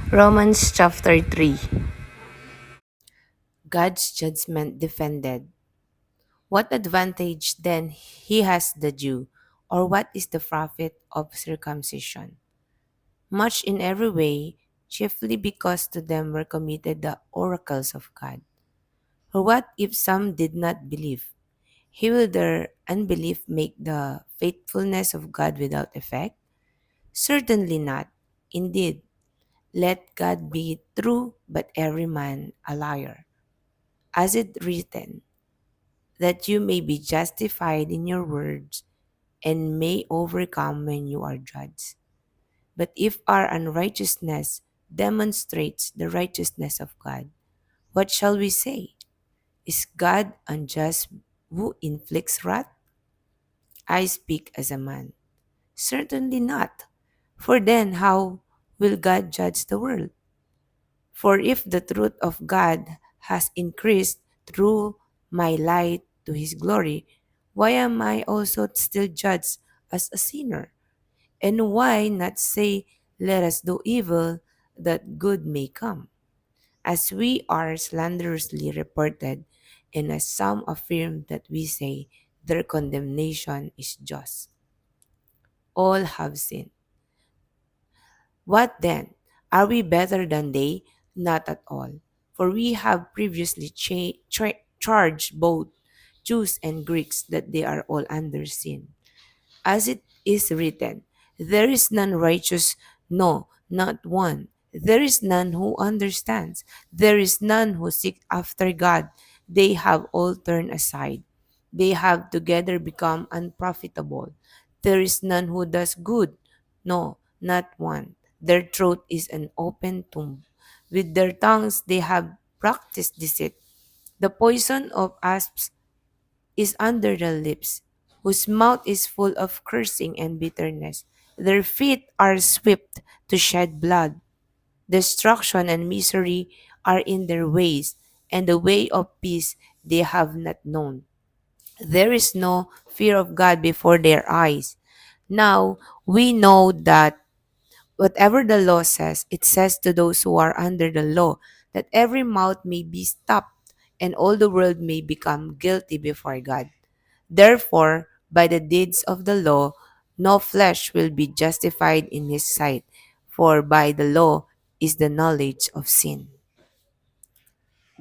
Romans chapter 3. God's judgment defended. What advantage then he has the Jew, or what is the profit of circumcision? Much in every way, chiefly because to them were committed the oracles of God. For what if some did not believe? He will their unbelief make the faithfulness of God without effect? Certainly not. Indeed, let God be true, but every man a liar. As it written, that you may be justified in your words and may overcome when you are judged. But if our unrighteousness demonstrates the righteousness of God, what shall we say? Is God unjust who inflicts wrath? I speak as a man. Certainly not. For then how will God judge the world? For if the truth of God has increased through my light to his glory, why am I also still judged as a sinner? And why not say, let us do evil that good may come? As we are slanderously reported, and as some affirm that we say, their condemnation is just. All have sinned. What then? Are we better than they? Not at all. For we have previously charged both Jews and Greeks that they are all under sin. As it is written, there is none righteous, no, not one. There is none who understands. There is none who seeks after God. They have all turned aside. They have together become unprofitable. There is none who does good, no, not one. Their throat is an open tomb. With their tongues they have practiced deceit. The poison of asps is under their lips, whose mouth is full of cursing and bitterness. Their feet are swift to shed blood. Destruction and misery are in their ways, and the way of peace they have not known. There is no fear of God before their eyes. Now we know that whatever the law says, it says to those who are under the law, that every mouth may be stopped, and all the world may become guilty before God. Therefore, by the deeds of the law, no flesh will be justified in his sight, for by the law is the knowledge of sin.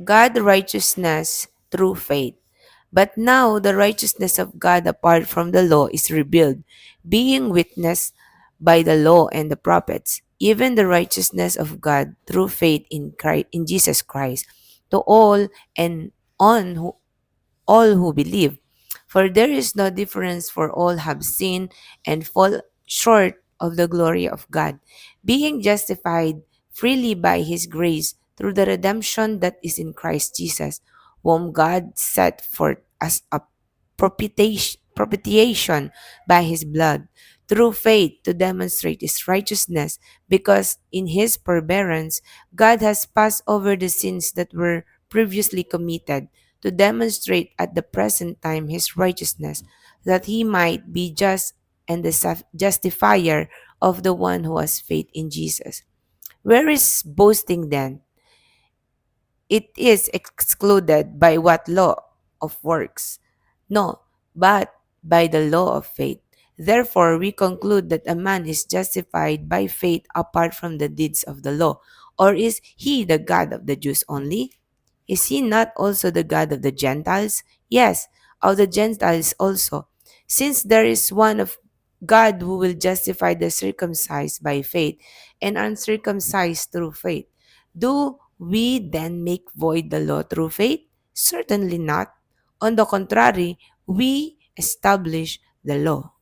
God righteousness through faith. But now the righteousness of God apart from the law is revealed, being witnessed by the law and the prophets, even the righteousness of God through faith in Christ, in Jesus Christ, to all and on who all who believe. For there is no difference, for all have sinned and fall short of the glory of God, being justified freely by his grace through the redemption that is in Christ Jesus, whom God set forth as a propitiation by his blood, through faith to demonstrate his righteousness, because in his forbearance God has passed over the sins that were previously committed, to demonstrate at the present time his righteousness, that he might be just and the justifier of the one who has faith in Jesus. Where is boasting then? It is excluded by what law of works? No, but by the law of faith. Therefore, we conclude that a man is justified by faith apart from the deeds of the law. Or is he the God of the Jews only? Is he not also the God of the Gentiles? Yes, of the Gentiles also. Since there is one of God who will justify the circumcised by faith and uncircumcised through faith. Do we then make void the law through faith? Certainly not. On the contrary, we establish the law.